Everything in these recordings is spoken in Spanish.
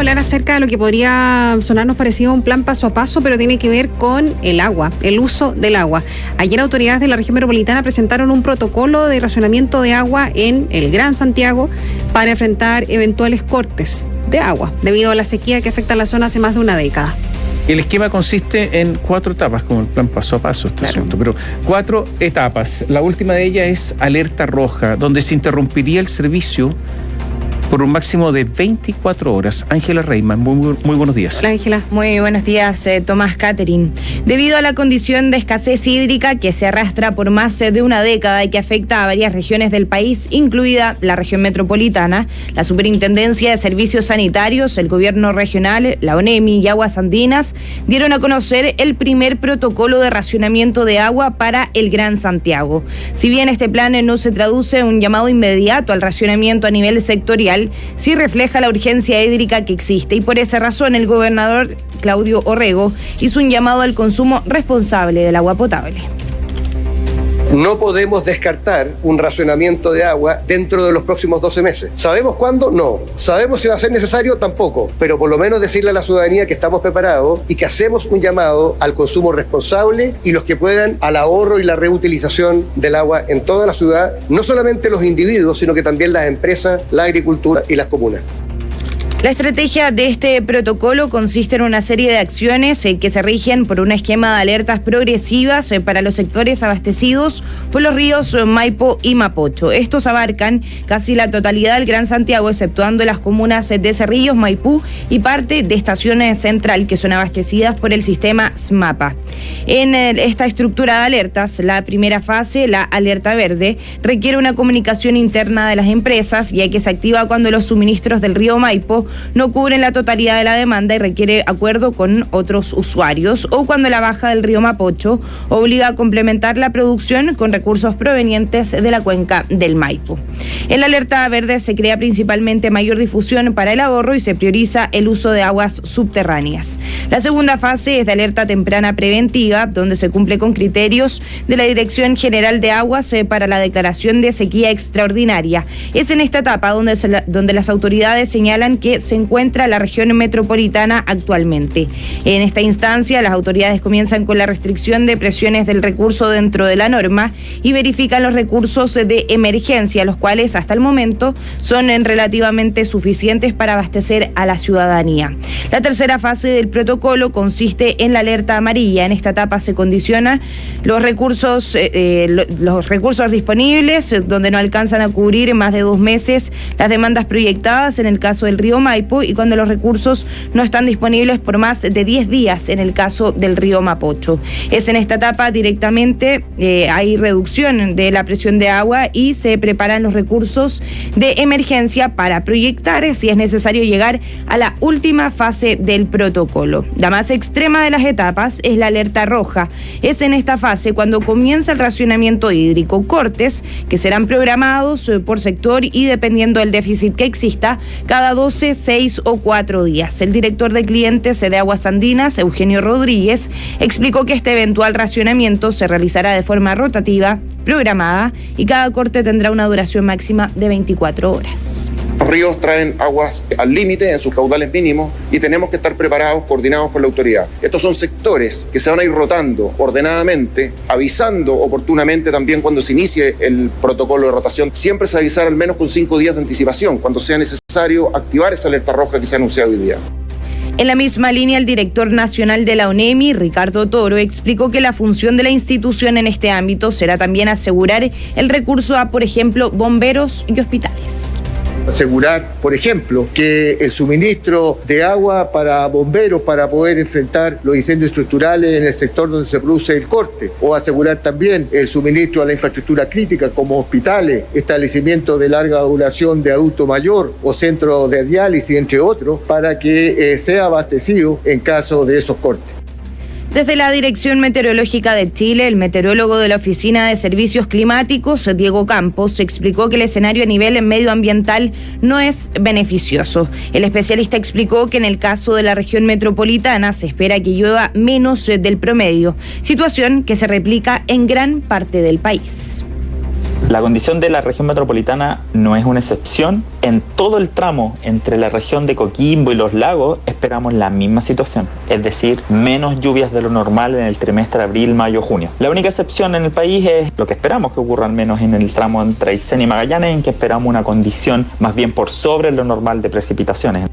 hablar acerca de lo que podría sonarnos parecido a un plan paso a paso, pero tiene que ver con el agua, el uso del agua. Ayer autoridades de la región metropolitana presentaron un protocolo de racionamiento de agua en el Gran Santiago para enfrentar eventuales cortes de agua debido a la sequía que afecta a la zona hace más de una década. El esquema consiste en 4 etapas, como el plan paso a paso, asunto, pero 4 etapas. La última de ellas es alerta roja, donde se interrumpiría el servicio por un máximo de 24 horas. Ángela Reyman, muy buenos días. Hola, Ángela. Muy buenos días, Tomás Catherine. Debido a la condición de escasez hídrica que se arrastra por más de una década y que afecta a varias regiones del país, incluida la región metropolitana, la Superintendencia de Servicios Sanitarios, el Gobierno Regional, la ONEMI y Aguas Andinas dieron a conocer el primer protocolo de racionamiento de agua para el Gran Santiago. Si bien este plan no se traduce en un llamado inmediato al racionamiento a nivel sectorial, sí refleja la urgencia hídrica que existe, y por esa razón el gobernador Claudio Orrego hizo un llamado al consumo responsable del agua potable. No podemos descartar un racionamiento de agua dentro de los próximos 12 meses. ¿Sabemos cuándo? No. ¿Sabemos si va a ser necesario? Tampoco. Pero por lo menos decirle a la ciudadanía que estamos preparados y que hacemos un llamado al consumo responsable y los que puedan al ahorro y la reutilización del agua en toda la ciudad, no solamente los individuos, sino que también las empresas, la agricultura y las comunas. La estrategia de este protocolo consiste en una serie de acciones que se rigen por un esquema de alertas progresivas para los sectores abastecidos por los ríos Maipo y Mapocho. Estos abarcan casi la totalidad del Gran Santiago, exceptuando las comunas de Cerrillos, Maipú y parte de Estaciones Central, que son abastecidas por el sistema SMAPA. En esta estructura de alertas, la primera fase, la alerta verde, requiere una comunicación interna de las empresas, ya que se activa cuando los suministros del río Maipo no cubren la totalidad de la demanda y requiere acuerdo con otros usuarios, o cuando la baja del río Mapocho obliga a complementar la producción con recursos provenientes de la cuenca del Maipo. En la alerta verde se crea principalmente mayor difusión para el ahorro y se prioriza el uso de aguas subterráneas. La segunda fase es de alerta temprana preventiva, donde se cumple con criterios de la Dirección General de Aguas para la declaración de sequía extraordinaria. Es en esta etapa donde las autoridades señalan que se encuentra la región metropolitana actualmente. En esta instancia, las autoridades comienzan con la restricción de presiones del recurso dentro de la norma y verifican los recursos de emergencia, los cuales hasta el momento son relativamente suficientes para abastecer a la ciudadanía. La tercera fase del protocolo consiste en la alerta amarilla. En esta etapa se condicionan los recursos disponibles, donde no alcanzan a cubrir en más de 2 meses las demandas proyectadas en el caso del río Maipo, y cuando los recursos no están disponibles por más de 10 días en el caso del río Mapocho. Es en esta etapa directamente hay reducción de la presión de agua y se preparan los recursos de emergencia para proyectar si es necesario llegar a la última fase del protocolo. La más extrema de las etapas es la alerta roja. Es en esta fase cuando comienza el racionamiento hídrico, cortes que serán programados por sector y dependiendo del déficit que exista, cada 12, 6 o 4 días. El director de clientes de Aguas Andinas, Eugenio Rodríguez, explicó que este eventual racionamiento se realizará de forma rotativa, programada, y cada corte tendrá una duración máxima de 24 horas. Los ríos traen aguas al límite en sus caudales mínimos y tenemos que estar preparados, coordinados con la autoridad. Estos son sectores que se van a ir rotando ordenadamente, avisando oportunamente también cuando se inicie el protocolo de rotación. Siempre se avisar al menos con 5 días de anticipación cuando sea necesario activar esa alerta roja que se ha anunciado hoy día. En la misma línea, el director nacional de la ONEMI, Ricardo Toro, explicó que la función de la institución en este ámbito será también asegurar el recurso a, por ejemplo, bomberos y hospitales. Asegurar, por ejemplo, que el suministro de agua para bomberos para poder enfrentar los incendios estructurales en el sector donde se produce el corte, o asegurar también el suministro a la infraestructura crítica como hospitales, establecimientos de larga duración de adulto mayor o centros de diálisis, entre otros, para que sea abastecido en caso de esos cortes. Desde la Dirección Meteorológica de Chile, el meteorólogo de la Oficina de Servicios Climáticos, Diego Campos, explicó que el escenario a nivel medioambiental no es beneficioso. El especialista explicó que en el caso de la región metropolitana se espera que llueva menos del promedio, situación que se replica en gran parte del país. La condición de la región metropolitana no es una excepción. En todo el tramo entre la región de Coquimbo y los lagos esperamos la misma situación, es decir, menos lluvias de lo normal en el trimestre abril, mayo, junio. La única excepción en el país es lo que esperamos que ocurra al menos en el tramo entre Aysén y Magallanes, en que esperamos una condición más bien por sobre lo normal de precipitaciones.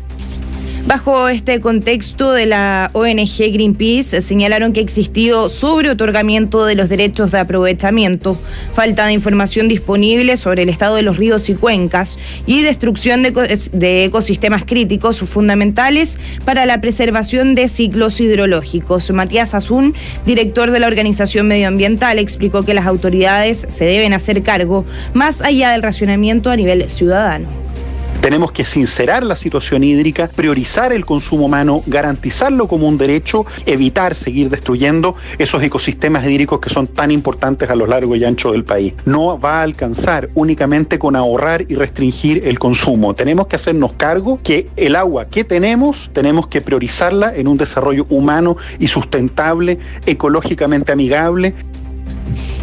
Bajo este contexto de la ONG Greenpeace, señalaron que ha existido sobreotorgamiento de los derechos de aprovechamiento, falta de información disponible sobre el estado de los ríos y cuencas y destrucción de ecosistemas críticos fundamentales para la preservación de ciclos hidrológicos. Matías Azún, director de la organización medioambiental, explicó que las autoridades se deben hacer cargo más allá del racionamiento a nivel ciudadano. Tenemos que sincerar la situación hídrica, priorizar el consumo humano, garantizarlo como un derecho, evitar seguir destruyendo esos ecosistemas hídricos que son tan importantes a lo largo y ancho del país. No va a alcanzar únicamente con ahorrar y restringir el consumo. Tenemos que hacernos cargo que el agua que tenemos que priorizarla en un desarrollo humano y sustentable, ecológicamente amigable.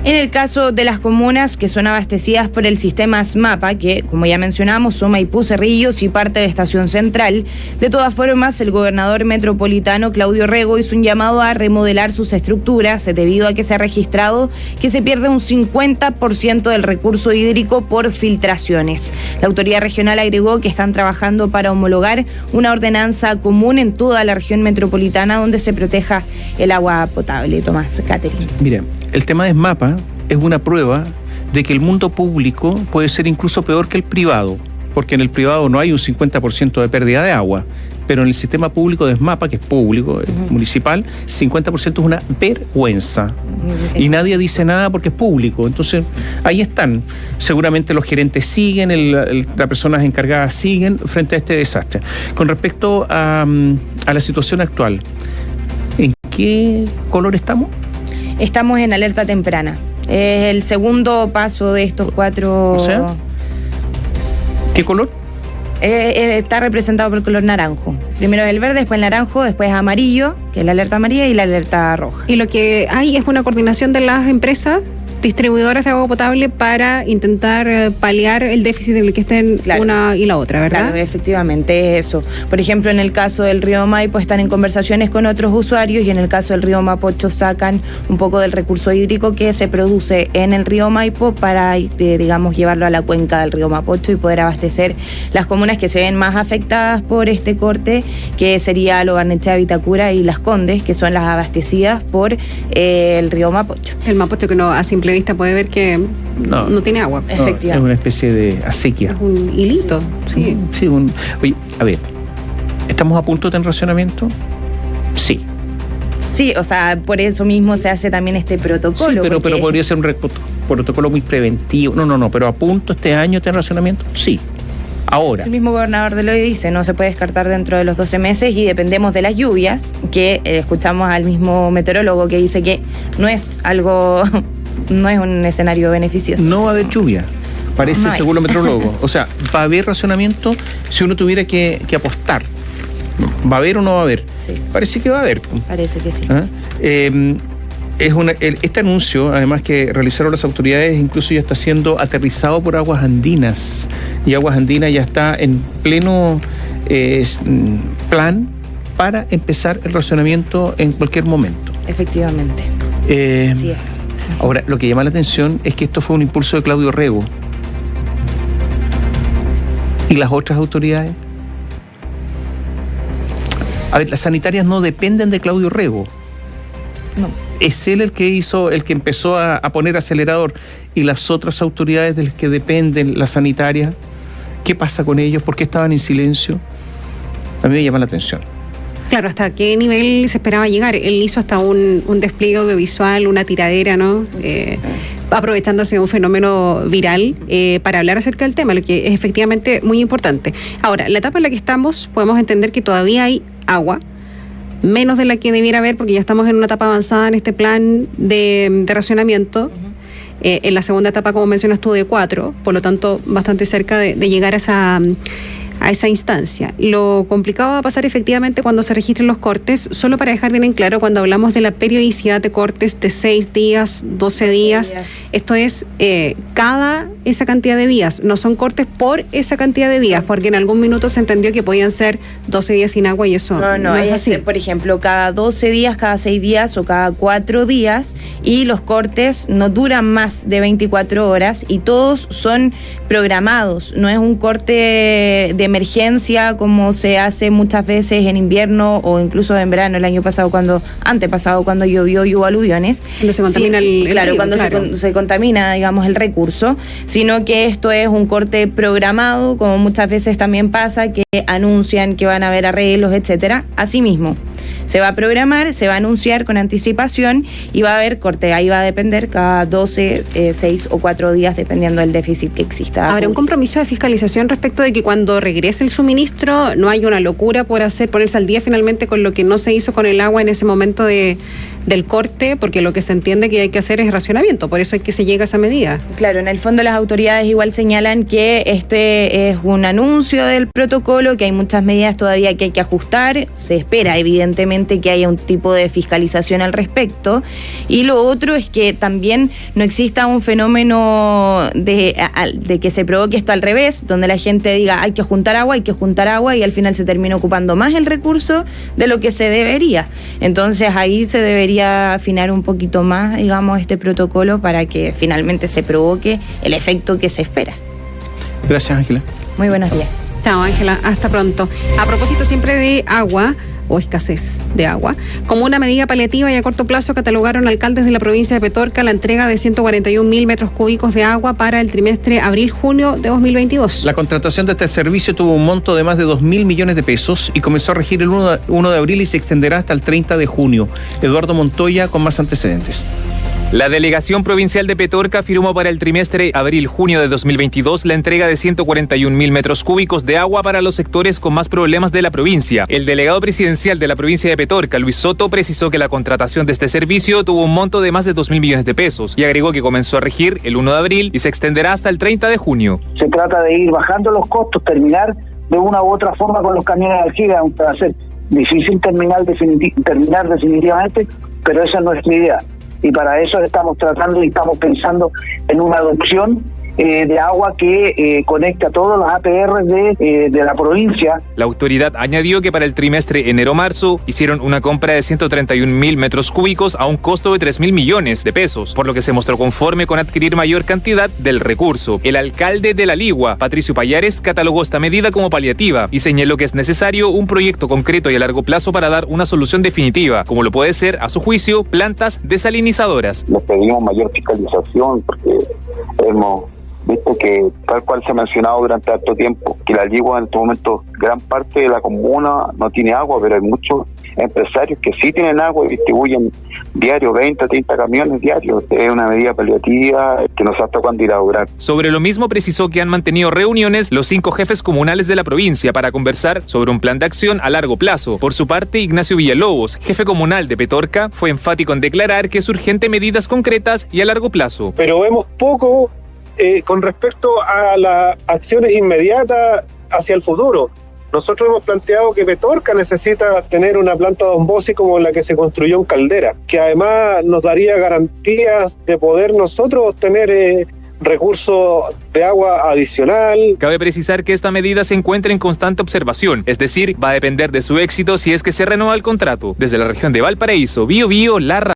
En el caso de las comunas que son abastecidas por el sistema SMAPA, que como ya mencionamos son Maipú, Cerrillos y parte de Estación Central, de todas formas el gobernador metropolitano Claudio Rego hizo un llamado a remodelar sus estructuras debido a que se ha registrado que se pierde un 50% del recurso hídrico por filtraciones. La autoridad regional agregó que están trabajando para homologar una ordenanza común en toda la región metropolitana donde se proteja el agua potable. Tomás, Catherine. Mira, el tema de SMAPA es una prueba de que el mundo público puede ser incluso peor que el privado, porque en el privado no hay un 50% de pérdida de agua, pero en el sistema público de SMAPA, que es público, es municipal, 50% es una vergüenza. Y nadie dice nada porque es público. Entonces, ahí están. Seguramente los gerentes siguen, las personas encargadas siguen frente a este desastre. Con respecto a la situación actual, ¿en qué color estamos? Estamos en alerta temprana. Es el segundo paso de estos 4... O sea, ¿qué color? Está representado por el color naranjo. Primero es el verde, después el naranjo, después amarillo, que es la alerta amarilla, y la alerta roja. Y lo que hay es una coordinación de las empresas distribuidoras de agua potable para intentar paliar el déficit en el que estén una y la otra, ¿verdad? Claro, efectivamente, es eso. Por ejemplo, en el caso del río Maipo están en conversaciones con otros usuarios y en el caso del río Mapocho sacan un poco del recurso hídrico que se produce en el río Maipo para, digamos, llevarlo a la cuenca del río Mapocho y poder abastecer las comunas que se ven más afectadas por este corte, que sería Lo Barnechea, Vitacura y Las Condes, que son las abastecidas por el río Mapocho. El Mapocho que no a simple vista puede ver que no tiene agua. Efectivamente. Es una especie de acequia. Es un hilito, sí. Sí, oye, a ver, ¿estamos a punto de tener racionamiento? Sí. Sí, o sea, por eso mismo se hace también este protocolo. Sí, pero podría ser un protocolo muy preventivo. No, pero ¿a punto este año de tener racionamiento? Sí. Ahora. El mismo gobernador de lo dice, no se puede descartar dentro de los 12 meses y dependemos de las lluvias, que escuchamos al mismo meteorólogo que dice que no es un escenario beneficioso. No va a haber lluvia, parece, no según los meteorólogos. O sea, va a haber racionamiento si uno tuviera que apostar. ¿Va a haber o no va a haber? Sí. Parece que va a haber. Parece que sí. Este anuncio, además que realizaron las autoridades, incluso ya está siendo aterrizado por Aguas Andinas. Y Aguas Andinas ya está en pleno plan para empezar el racionamiento en cualquier momento. Efectivamente. Así es. Ahora, lo que llama la atención es que esto fue un impulso de Claudio Rego. ¿Y las otras autoridades? A ver, las sanitarias no dependen de Claudio Rego. No. Es él el que empezó a poner acelerador. Y las otras autoridades de las que dependen, las sanitarias, ¿qué pasa con ellos? ¿Por qué estaban en silencio? A mí me llama la atención. Claro, ¿hasta qué nivel se esperaba llegar? Él hizo hasta un despliegue audiovisual, una tiradera, ¿no? Aprovechándose de un fenómeno viral para hablar acerca del tema, lo que es efectivamente muy importante. Ahora, la etapa en la que estamos, podemos entender que todavía hay agua, menos de la que debiera haber, porque ya estamos en una etapa avanzada en este plan de racionamiento. En la segunda etapa, como mencionas tú, de 4, por lo tanto, bastante cerca de llegar a a esa instancia. Lo complicado va a pasar efectivamente cuando se registren los cortes, solo para dejar bien en claro, cuando hablamos de la periodicidad de cortes de 6 días, 12 días, esto es cada esa cantidad de días, no son cortes por esa cantidad de días, porque en algún minuto se entendió que podían ser 12 días sin agua y eso no es así. Por ejemplo, cada 12 días, cada 6 días o cada 4 días, y los cortes no duran más de 24 horas y todos son programados, no es un corte de emergencia como se hace muchas veces en invierno o incluso en verano, el año pasado, antepasado, cuando llovió y hubo aluviones. Cuando se contamina el río, cuando se contamina, digamos, el recurso, sino que esto es un corte programado, como muchas veces también pasa, que anuncian que van a haber arreglos, etcétera. Asimismo, se va a programar, se va a anunciar con anticipación y va a haber corte. Ahí va a depender cada 12, 6 o 4 días, dependiendo del déficit que exista. Habrá un compromiso de fiscalización respecto de que cuando regrese el suministro no hay una locura por ponerse al día finalmente con lo que no se hizo con el agua en ese momento del corte, porque lo que se entiende que hay que hacer es racionamiento, por eso es que se llega a esa medida. Claro, en el fondo las autoridades igual señalan que este es un anuncio del protocolo, que hay muchas medidas todavía que hay que ajustar, se espera evidentemente que haya un tipo de fiscalización al respecto, y lo otro es que también no exista un fenómeno de que se provoque esto al revés, donde la gente diga hay que juntar agua y al final se termina ocupando más el recurso de lo que se debería. Entonces ahí se debería afinar un poquito más, digamos, este protocolo para que finalmente se provoque el efecto que se espera. Gracias, Ángela. Muy buenos días. Chao, Ángela, hasta pronto. A propósito siempre de agua o escasez de agua, como una medida paliativa y a corto plazo catalogaron alcaldes de la provincia de Petorca la entrega de 141.000 metros cúbicos de agua para el trimestre abril-junio de 2022. La contratación de este servicio tuvo un monto de más de 2.000 millones de pesos y comenzó a regir el 1 de abril y se extenderá hasta el 30 de junio. Eduardo Montoya con más antecedentes. La Delegación Provincial de Petorca firmó para el trimestre abril-junio de 2022 la entrega de 141.000 metros cúbicos de agua para los sectores con más problemas de la provincia. El delegado presidencial de la provincia de Petorca, Luis Soto, precisó que la contratación de este servicio tuvo un monto de más de 2.000 millones de pesos y agregó que comenzó a regir el 1 de abril y se extenderá hasta el 30 de junio. Se trata de ir bajando los costos, terminar de una u otra forma con los camiones de aljibe, aunque va a ser difícil terminar definitivamente, pero esa es nuestra idea. Y para eso estamos tratando y estamos pensando en una adopción de agua que conecta todos los APR de la provincia. La autoridad añadió que para el trimestre enero-marzo hicieron una compra de 131.000 metros cúbicos a un costo de 3.000 millones de pesos, por lo que se mostró conforme con adquirir mayor cantidad del recurso. El alcalde de La Ligua, Patricio Payares, catalogó esta medida como paliativa y señaló que es necesario un proyecto concreto y a largo plazo para dar una solución definitiva, como lo puede ser, a su juicio, plantas desalinizadoras. Les pedimos mayor fiscalización porque hemos visto que, tal cual se ha mencionado durante harto tiempo, que La Ligua en este momento, gran parte de la comuna no tiene agua, pero hay muchos empresarios que sí tienen agua y distribuyen diario 20, 30 camiones diarios. Es una medida paliativa que no sé hasta cuándo irá a durar. Sobre lo mismo precisó que han mantenido reuniones los 5 jefes comunales de la provincia para conversar sobre un plan de acción a largo plazo. Por su parte, Ignacio Villalobos, jefe comunal de Petorca, fue enfático en declarar que es urgente medidas concretas y a largo plazo. Pero vemos poco con respecto a las acciones inmediatas hacia el futuro. Nosotros hemos planteado que Petorca necesita tener una planta de osmosis como la que se construyó en Caldera, que además nos daría garantías de poder nosotros obtener recursos de agua adicional. Cabe precisar que esta medida se encuentra en constante observación, es decir, va a depender de su éxito si es que se renueva el contrato. Desde la región de Valparaíso, Bío, La